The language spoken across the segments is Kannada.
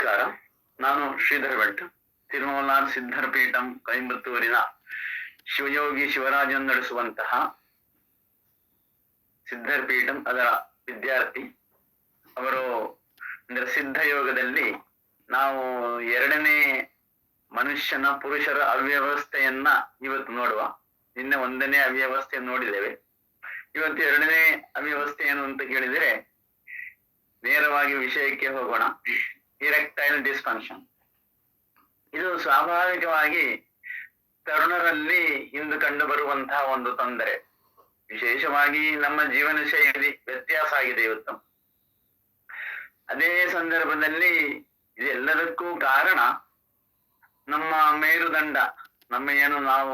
ನಮಸ್ಕಾರ. ನಾನು ಶ್ರೀಧರ್ ಭಟ್, ತಿರುಮಲಾರ್ ಸಿದ್ಧರ ಪೀಠಂ ಕೊಯಂಬತ್ತೂರಿನ ಶಿವಯೋಗಿ ಶಿವರಾಜನ್ ನಡೆಸುವಂತಹ ಸಿದ್ಧರ ಪೀಠಂ ಅದರ ವಿದ್ಯಾರ್ಥಿ. ಅವರು ಅಂದ್ರೆ ಸಿದ್ಧ ಯೋಗದಲ್ಲಿ ನಾವು ಎರಡನೇ ಮನುಷ್ಯನ ಪುರುಷರ ಅವ್ಯವಸ್ಥೆಯನ್ನ ಇವತ್ತು ನೋಡುವ. ನಿನ್ನೆ ಒಂದನೇ ಅವ್ಯವಸ್ಥೆ ನೋಡಿದ್ದೇವೆ. ಇವತ್ತು ಎರಡನೇ ಅವ್ಯವಸ್ಥೆ ಏನು ಅಂತ ಕೇಳಿದರೆ ನೇರವಾಗಿ ವಿಷಯಕ್ಕೆ ಹೋಗೋಣ. Erectile dysfunction. ಇದು ಸ್ವಾಭಾವಿಕವಾಗಿ ತರುಣರಲ್ಲಿ ಇಂದು ಕಂಡು ಬರುವಂತಹ ಒಂದು ತೊಂದರೆ. ವಿಶೇಷವಾಗಿ ನಮ್ಮ ಜೀವನ ಶೈಲಿ ವ್ಯತ್ಯಾಸ ಆಗಿದೆ ಇವತ್ತು. ಅದೇ ಸಂದರ್ಭದಲ್ಲಿ ಇದೆಲ್ಲದಕ್ಕೂ ಕಾರಣ ನಮ್ಮ ಮೇರುದಂಡ, ನಮ್ಮ ಏನು ನಾವು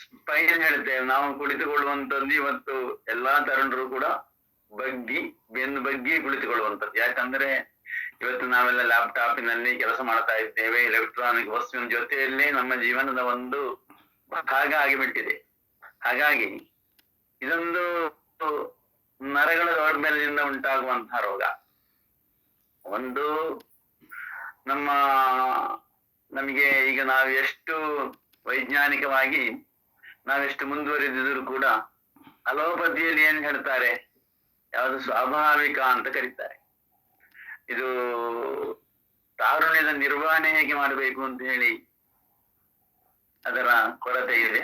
ಸ್ಪೈನ್ ಹೇಳ್ತೇವೆ, ನಾವು ಕುಳಿತುಕೊಳ್ಳುವಂಥದ್ದು ಇವತ್ತು ಎಲ್ಲಾ ತರುಣರು ಕೂಡ ಬೆನ್ನು ಬಗ್ಗಿ ಕುಳಿತುಕೊಳ್ಳುವಂಥದ್ದು. ಯಾಕಂದ್ರೆ ಇವತ್ತು ನಾವೆಲ್ಲ ಲ್ಯಾಪ್ಟಾಪಿನಲ್ಲಿ ಕೆಲಸ ಮಾಡ್ತಾ ಇದ್ದೇವೆ. ಎಲೆಕ್ಟ್ರಾನಿಕ್ ವಸ್ತುವಿನ ಜೊತೆಯಲ್ಲೇ ನಮ್ಮ ಜೀವನದ ಒಂದು ಭಾಗ ಆಗಿಬಿಟ್ಟಿದೆ. ಹಾಗಾಗಿ ಇದೊಂದು ನರಗಳ ದೌರ್ಬಲ್ಯದಿಂದ ಉಂಟಾಗುವಂತಹ ರೋಗ. ಒಂದು ನಮಗೆ ಈಗ ನಾವು ಎಷ್ಟು ವೈಜ್ಞಾನಿಕವಾಗಿ ನಾವೆಷ್ಟು ಮುಂದುವರಿದಿದ್ರು ಕೂಡ ಅಲೋಪತಿಯಲ್ಲಿ ಏನ್ ಹೇಳ್ತಾರೆ, ಯಾವುದು ಸ್ವಾಭಾವಿಕ ಅಂತ ಕರೀತಾರೆ. ಇದು ತಾರುಣ್ಯದ ನಿರ್ವಹಣೆ ಹೇಗೆ ಮಾಡಬೇಕು ಅಂತ ಹೇಳಿ ಅದರ ಕೊರತೆ ಇದೆ.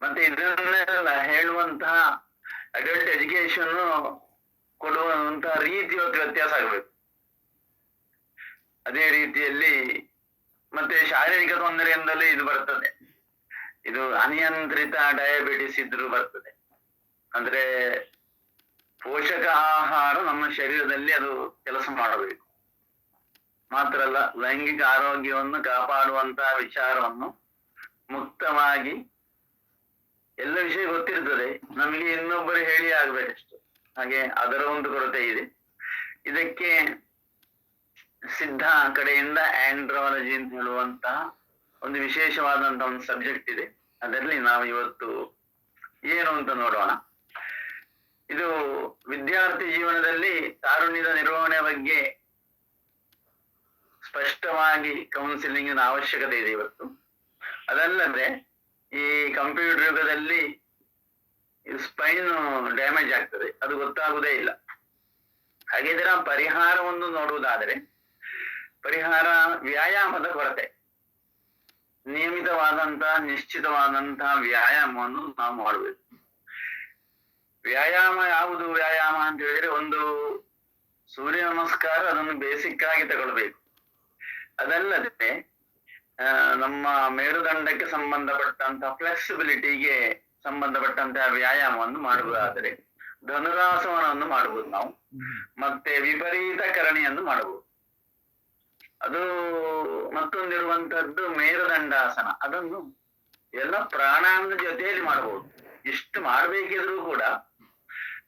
ಮತ್ತೆ ಇದನ್ನೆಲ್ಲ ಹೇಳುವಂತಹ ಅಡಲ್ಟ್ ಎಜುಕೇಶನ್ ಕೊಡುವಂತಹ ರೀತಿ ವ್ಯತ್ಯಾಸ ಆಗಬೇಕು. ಅದೇ ರೀತಿಯಲ್ಲಿ ಮತ್ತೆ ಶಾರೀರಿಕ ತೊಂದರೆಯಿಂದಲೇ ಇದು ಬರ್ತದೆ. ಇದು ಅನಿಯಂತ್ರಿತ ಡಯಾಬಿಟಿಸ್ ಇದ್ರೂ ಬರ್ತದೆ. ಅಂದ್ರೆ ಪೋಷಕ ಆಹಾರ ನಮ್ಮ ಶರೀರದಲ್ಲಿ ಅದು ಕೆಲಸ ಮಾಡಬೇಕು. ಮಾತ್ರ ಅಲ್ಲ, ಲೈಂಗಿಕ ಆರೋಗ್ಯವನ್ನು ಕಾಪಾಡುವಂತಹ ವಿಚಾರವನ್ನು ಮುಕ್ತವಾಗಿ ಎಲ್ಲ ವಿಷಯ ಗೊತ್ತಿರ್ತದೆ, ನಮಗೆ ಇನ್ನೊಬ್ಬರು ಹೇಳಿ ಆಗ್ಬೇಕಷ್ಟು. ಹಾಗೆ ಅದರ ಒಂದು ಕೊರತೆ ಇದೆ. ಇದಕ್ಕೆ ಸಿದ್ಧ ಕಡೆಯಿಂದ ಆಂಡ್ರಾಲಜಿ ಅಂತ ಹೇಳುವಂತಹ ಒಂದು ವಿಶೇಷವಾದಂತಹ ಒಂದು ಸಬ್ಜೆಕ್ಟ್ ಇದೆ. ಅದರಲ್ಲಿ ನಾವು ಇವತ್ತು ಏನು ಅಂತ ನೋಡೋಣ. ಇದು ವಿದ್ಯಾರ್ಥಿ ಜೀವನದಲ್ಲಿ ತಾರುಣ್ಯದ ನಿರ್ವಹಣೆ ಬಗ್ಗೆ ಸ್ಪಷ್ಟವಾಗಿ ಕೌನ್ಸಿಲಿಂಗಿನ ಅವಶ್ಯಕತೆ ಇದೆ ಇವತ್ತು. ಅದಲ್ಲದೆ ಈ ಕಂಪ್ಯೂಟರ್ ಯುಗದಲ್ಲಿ ಸ್ಪೈನ್ ಡ್ಯಾಮೇಜ್ ಆಗ್ತದೆ, ಅದು ಗೊತ್ತಾಗುವುದೇ ಇಲ್ಲ. ಹಾಗೆ ಇದರ ಪರಿಹಾರವನ್ನು ನೋಡುವುದಾದರೆ ಪರಿಹಾರ ವ್ಯಾಯಾಮದ ಕೊರತೆ. ನಿಯಮಿತವಾದಂತಹ ನಿಶ್ಚಿತವಾದಂತಹ ವ್ಯಾಯಾಮವನ್ನು ನಾವು ಮಾಡಬೇಕು. ವ್ಯಾಯಾಮ ಯಾವುದು? ವ್ಯಾಯಾಮ ಅಂತ ಹೇಳಿದ್ರೆ ಒಂದು ಸೂರ್ಯ ನಮಸ್ಕಾರ, ಅದನ್ನು ಬೇಸಿಕ್ ಆಗಿ ತಗೊಳ್ಬೇಕು. ಅದಲ್ಲದೆ ನಮ್ಮ ಮೇರುದಂಡಕ್ಕೆ ಸಂಬಂಧಪಟ್ಟಂತಹ ಫ್ಲೆಕ್ಸಿಬಿಲಿಟಿಗೆ ಸಂಬಂಧಪಟ್ಟಂತಹ ವ್ಯಾಯಾಮವನ್ನು ಮಾಡುವುದಾದರೆ ಧನುರಾಸನವನ್ನು ಮಾಡಬಹುದು ನಾವು. ಮತ್ತೆ ವಿಪರೀತ ಕರಣಿಯನ್ನು ಮಾಡಬಹುದು. ಅದು ಮತ್ತೊಂದಿರುವಂತಹದ್ದು ಮೇರುದಂಡಾಸನ. ಅದನ್ನು ಎಲ್ಲ ಪ್ರಾಣಾಯಾಮದ ಜೊತೆಯಲ್ಲಿ ಮಾಡಬಹುದು. ಇಷ್ಟು ಮಾಡಬೇಕಿದ್ರೂ ಕೂಡ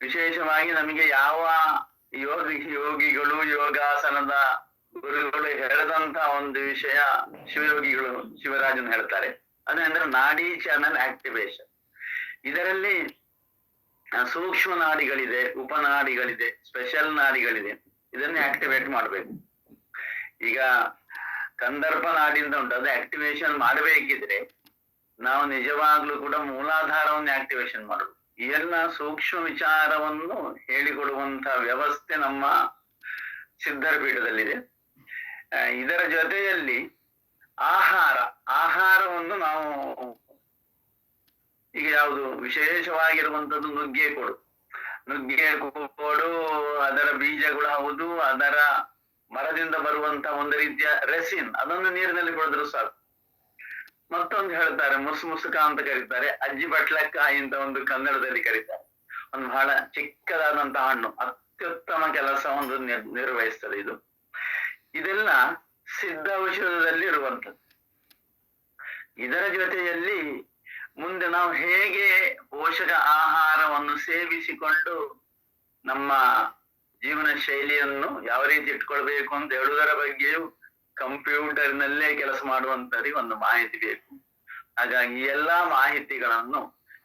ವಿಶೇಷವಾಗಿ ನಮಗೆ ಯಾವ ಯೋಗಿಗಳು ಯೋಗಾಸನದ ಗುರುಗಳು ಹೇಳಿದಂತ ಒಂದು ವಿಷಯ ಶಿವಯೋಗಿಗಳು ಶಿವರಾಜನ್ ಹೇಳ್ತಾರೆ. ಅದಂದ್ರೆ ನಾಡಿ ಚಾನಲ್ ಆಕ್ಟಿವೇಶನ್. ಇದರಲ್ಲಿ ಸೂಕ್ಷ್ಮ ನಾಡಿಗಳಿದೆ, ಉಪನಾಡಿಗಳಿದೆ, ಸ್ಪೆಷಲ್ ನಾಡಿಗಳಿದೆ. ಇದನ್ನೇ ಆಕ್ಟಿವೇಟ್ ಮಾಡಬೇಕು. ಈಗ ಕಂದರ್ಪ ನಾಡಿಂದ ಉಂಟು, ಅದು ಆಕ್ಟಿವೇಶನ್ ಮಾಡಬೇಕಿದ್ರೆ ನಾವು ನಿಜವಾಗ್ಲೂ ಕೂಡ ಮೂಲಾಧಾರವನ್ನು ಆಕ್ಟಿವೇಶನ್ ಮಾಡುದು. ಈ ಎಲ್ಲ ಸೂಕ್ಷ್ಮ ವಿಚಾರವನ್ನು ಹೇಳಿಕೊಡುವಂತಹ ವ್ಯವಸ್ಥೆ ನಮ್ಮ ಸಿದ್ಧರ ಪೀಠದಲ್ಲಿದೆ. ಇದರ ಜೊತೆಯಲ್ಲಿ ಆಹಾರವನ್ನು ನಾವು ಈಗ ಯಾವುದು ವಿಶೇಷವಾಗಿರುವಂತದ್ದು ನುಗ್ಗೆ ಕೊಡು, ಅದರ ಬೀಜಗಳು ಹೌದು, ಅದರ ಮರದಿಂದ ಬರುವಂತಹ ಒಂದು ರೀತಿಯ ರೆಸಿನ್, ಅದನ್ನು ನೀರಿನಲ್ಲಿ ಕೊಡಿದ್ರು ಸಾಕು. ಮತ್ತೊಂದು ಹೇಳ್ತಾರೆ ಮುಸುಕ ಅಂತ ಕರೀತಾರೆ, ಅಜ್ಜಿ ಬಟ್ಲಕ್ಕಾಯಿ ಅಂತ ಒಂದು ಕನ್ನಡದಲ್ಲಿ ಕರೀತಾರೆ. ಒಂದು ಬಹಳ ಚಿಕ್ಕದಾದಂತಹ ಹಣ್ಣು, ಅತ್ಯುತ್ತಮ ಕೆಲಸವನ್ನು ನಿರ್ವಹಿಸ್ತದೆ ಇದು. ಇದೆಲ್ಲ ಸಿದ್ಧ ಔಷಧದಲ್ಲಿ ಇರುವಂಥದ್ದು. ಇದರ ಜೊತೆಯಲ್ಲಿ ಮುಂದೆ ನಾವು ಹೇಗೆ ಪೋಷಕ ಆಹಾರವನ್ನು ಸೇವಿಸಿಕೊಂಡು ನಮ್ಮ ಜೀವನ ಶೈಲಿಯನ್ನು ಯಾವ ರೀತಿ ಇಟ್ಕೊಳ್ಬೇಕು ಅಂತ ಹೇಳುವುದರ ಬಗ್ಗೆಯೂ ಕಂಪ್ಯೂಟರ್ನಲ್ಲೇ ಕೆಲಸ ಮಾಡುವಂತವರಿಗೆ ಒಂದು ಮಾಹಿತಿ ಬೇಕು. ಹಾಗಾಗಿ ಈ ಎಲ್ಲಾ ಮಾಹಿತಿಗಳನ್ನು,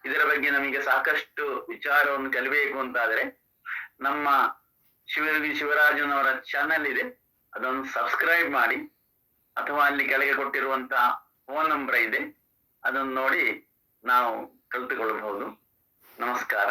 ಇದರ ಬಗ್ಗೆ ನಮಗೆ ಸಾಕಷ್ಟು ವಿಚಾರವನ್ನು ಕಲಿಬೇಕು ಅಂತಾದ್ರೆ ನಮ್ಮ ಶಿವಯೋಗಿ ಶಿವರಾಜನ್ ಅವರ ಚಾನೆಲ್ ಇದೆ, ಅದನ್ನು ಸಬ್ಸ್ಕ್ರೈಬ್ ಮಾಡಿ, ಅಥವಾ ಅಲ್ಲಿ ಕೆಳಗೆ ಕೊಟ್ಟಿರುವಂತಹ ಫೋನ್ ನಂಬರ್ ಇದೆ, ಅದನ್ನು ನೋಡಿ ನಾವು ಕಲಿತುಕೊಳ್ಳಬಹುದು. ನಮಸ್ಕಾರ.